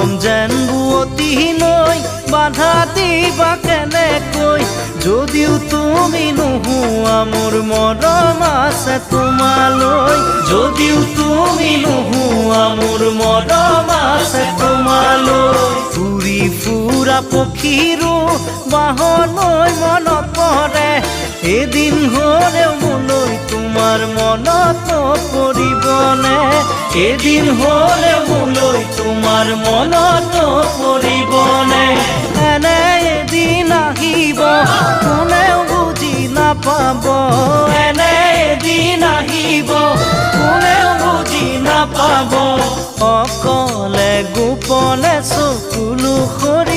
মৰম যেন বুৱতী নৈ বাধা দিবা কেনেকৈ যদিও তুমি নোহোৱা মোৰ মৰম আছে তোমালৈ যদিও তুমি নোহোৱা মোৰ মৰম আছে তোমালৈ ফুৰি ফুৰা পক্ষীৰো বাহলৈ মনত পৰে এদিন হ'লেও মোলৈ তোমাৰ মনত পৰিবনে এদিন হ'লেও মোলৈ তোমাৰ মনত পৰিবনে এনে এদিন আহিব কোনেও বুজি নাপাব এনে এদিন আহিব কোনেও বুজি নাপাব অকলে গোপনে চকুলো সৰি